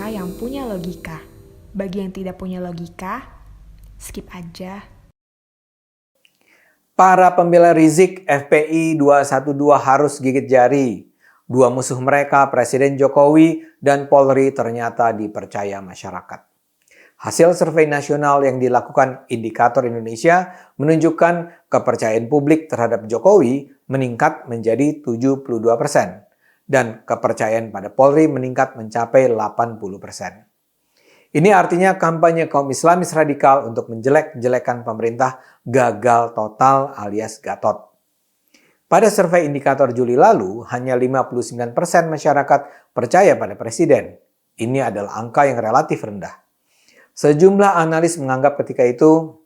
cerita yang punya logika. Bagi yang tidak punya logika, skip aja. Para pembela Rizik FPI 212 harus gigit jari. Dua musuh mereka, Presiden Jokowi dan Polri, ternyata dipercaya masyarakat. Hasil survei nasional yang dilakukan Indikator Indonesia menunjukkan kepercayaan publik terhadap Jokowi meningkat menjadi 72% dan kepercayaan pada Polri meningkat mencapai 80%. Ini artinya kampanye kaum Islamis radikal untuk menjelek-jelekan pemerintah gagal total alias gatot. Pada survei Indikator Juli lalu, hanya 59% masyarakat percaya pada presiden. Ini adalah angka yang relatif rendah. Sejumlah analis menganggap ketika itu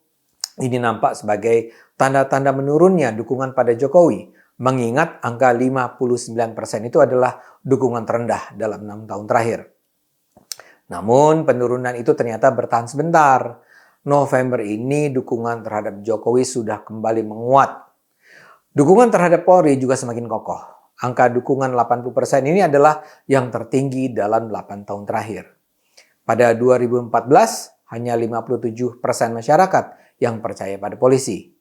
ini nampak sebagai tanda-tanda menurunnya dukungan pada Jokowi, mengingat angka 59% itu adalah dukungan terendah dalam 6 tahun terakhir. Namun penurunan itu ternyata bertahan sebentar. November ini dukungan terhadap Jokowi sudah kembali menguat. Dukungan terhadap Polri juga semakin kokoh. Angka dukungan 80% ini adalah yang tertinggi dalam 8 tahun terakhir. Pada 2014, hanya 57% masyarakat yang percaya pada polisi.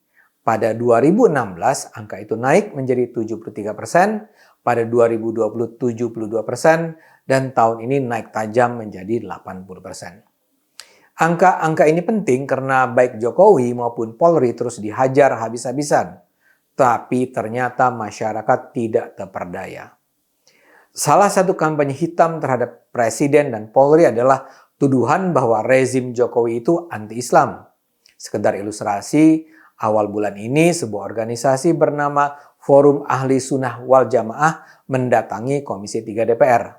Pada 2016, angka itu naik menjadi 73%, pada 2020 72%, dan tahun ini naik tajam menjadi 80%. Angka-angka ini penting karena baik Jokowi maupun Polri terus dihajar habis-habisan. Tapi ternyata masyarakat tidak terperdaya. Salah satu kampanye hitam terhadap Presiden dan Polri adalah tuduhan bahwa rezim Jokowi itu anti-Islam. Sekedar ilustrasi, awal bulan ini sebuah organisasi bernama Forum Ahli Sunnah wal Jamaah mendatangi Komisi 3 DPR.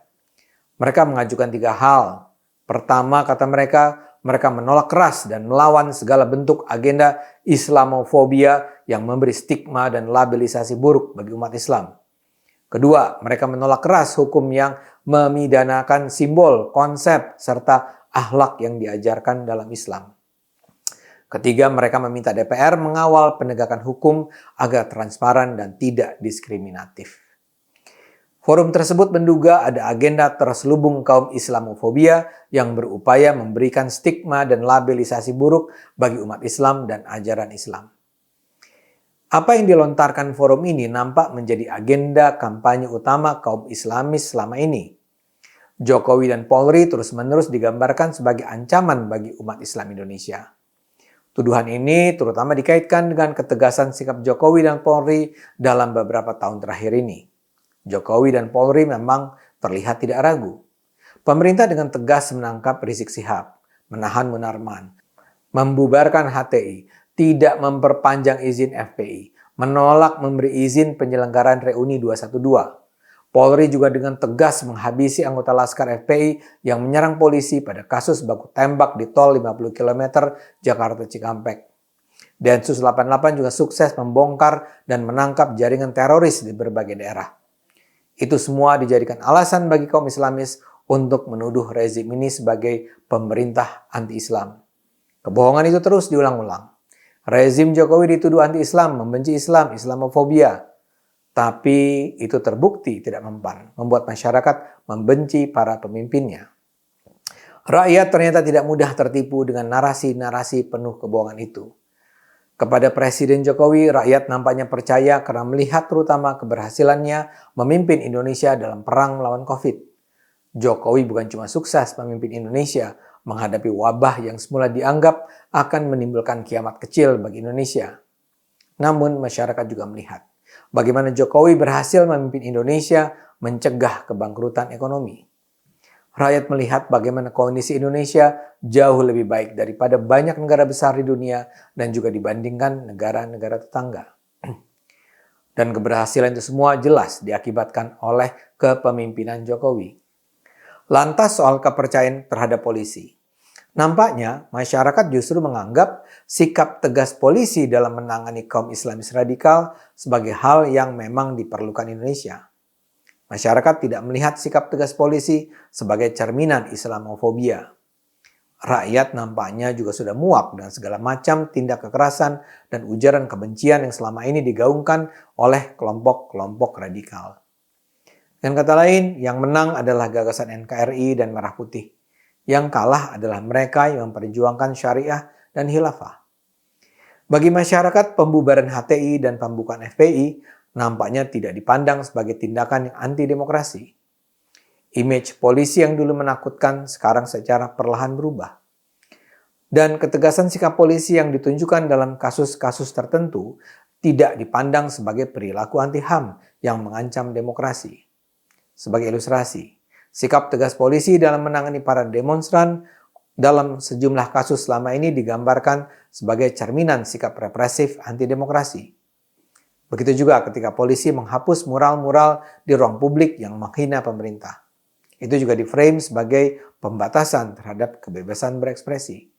Mereka mengajukan 3 hal. Pertama, kata mereka menolak keras dan melawan segala bentuk agenda Islamofobia yang memberi stigma dan labelisasi buruk bagi umat Islam. Kedua, mereka menolak keras hukum yang memidanakan simbol, konsep, serta akhlak yang diajarkan dalam Islam. Ketiga, mereka meminta DPR mengawal penegakan hukum agar transparan dan tidak diskriminatif. Forum tersebut menduga ada agenda terselubung kaum Islamofobia yang berupaya memberikan stigma dan labelisasi buruk bagi umat Islam dan ajaran Islam. Apa yang dilontarkan forum ini nampak menjadi agenda kampanye utama kaum Islamis selama ini. Jokowi dan Polri terus-menerus digambarkan sebagai ancaman bagi umat Islam Indonesia. Tuduhan ini terutama dikaitkan dengan ketegasan sikap Jokowi dan Polri dalam beberapa tahun terakhir ini. Jokowi dan Polri memang terlihat tidak ragu. Pemerintah dengan tegas menangkap Rizik Syihab, menahan Munarman, membubarkan HTI, tidak memperpanjang izin FPI, menolak memberi izin penyelenggaraan reuni 212. Polri juga dengan tegas menghabisi anggota Laskar FPI yang menyerang polisi pada kasus baku tembak di tol 50 km Jakarta Cikampek. Densus 88 juga sukses membongkar dan menangkap jaringan teroris di berbagai daerah. Itu semua dijadikan alasan bagi kaum Islamis untuk menuduh rezim ini sebagai pemerintah anti-Islam. Kebohongan itu terus diulang-ulang. Rezim Jokowi dituduh anti-Islam, membenci Islam, Islamofobia. Tapi itu terbukti tidak mempan, membuat masyarakat membenci para pemimpinnya. Rakyat ternyata tidak mudah tertipu dengan narasi-narasi penuh kebohongan itu. Kepada Presiden Jokowi, rakyat nampaknya percaya karena melihat terutama keberhasilannya memimpin Indonesia dalam perang melawan COVID. Jokowi bukan cuma sukses memimpin Indonesia menghadapi wabah yang semula dianggap akan menimbulkan kiamat kecil bagi Indonesia. Namun masyarakat juga melihat bagaimana Jokowi berhasil memimpin Indonesia mencegah kebangkrutan ekonomi. Rakyat melihat bagaimana kondisi Indonesia jauh lebih baik daripada banyak negara besar di dunia dan juga dibandingkan negara-negara tetangga. Dan keberhasilan itu semua jelas diakibatkan oleh kepemimpinan Jokowi. Lantas soal kepercayaan terhadap polisi. Nampaknya masyarakat justru menganggap sikap tegas polisi dalam menangani kaum Islamis radikal sebagai hal yang memang diperlukan Indonesia. Masyarakat tidak melihat sikap tegas polisi sebagai cerminan Islamofobia. Rakyat nampaknya juga sudah muak dengan segala macam tindak kekerasan dan ujaran kebencian yang selama ini digaungkan oleh kelompok-kelompok radikal. Dengan kata lain, yang menang adalah gagasan NKRI dan Merah Putih. Yang kalah adalah mereka yang memperjuangkan syariah dan khilafah. Bagi masyarakat, pembubaran HTI dan pembukaan FPI nampaknya tidak dipandang sebagai tindakan yang anti-demokrasi. Image polisi yang dulu menakutkan sekarang secara perlahan berubah. Dan ketegasan sikap polisi yang ditunjukkan dalam kasus-kasus tertentu tidak dipandang sebagai perilaku anti-HAM yang mengancam demokrasi. Sebagai ilustrasi, sikap tegas polisi dalam menangani para demonstran dalam sejumlah kasus selama ini digambarkan sebagai cerminan sikap represif anti-demokrasi. Begitu juga ketika polisi menghapus mural-mural di ruang publik yang menghina pemerintah. Itu juga diframe sebagai pembatasan terhadap kebebasan berekspresi.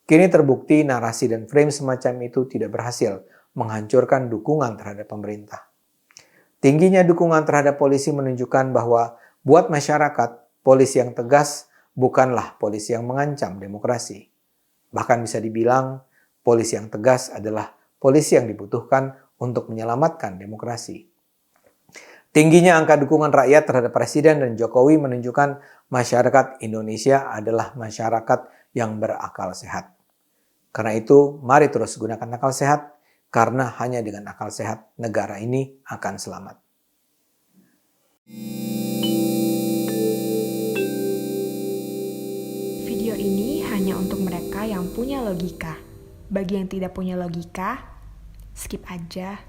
Kini terbukti narasi dan frame semacam itu tidak berhasil menghancurkan dukungan terhadap pemerintah. Tingginya dukungan terhadap polisi menunjukkan bahwa buat masyarakat, polisi yang tegas bukanlah polisi yang mengancam demokrasi. Bahkan bisa dibilang, polisi yang tegas adalah polisi yang dibutuhkan untuk menyelamatkan demokrasi. Tingginya angka dukungan rakyat terhadap Presiden dan Jokowi menunjukkan masyarakat Indonesia adalah masyarakat yang berakal sehat. Karena itu, mari terus gunakan akal sehat, karena hanya dengan akal sehat negara ini akan selamat. Video ini hanya untuk mereka yang punya logika. Bagi yang tidak punya logika, skip aja.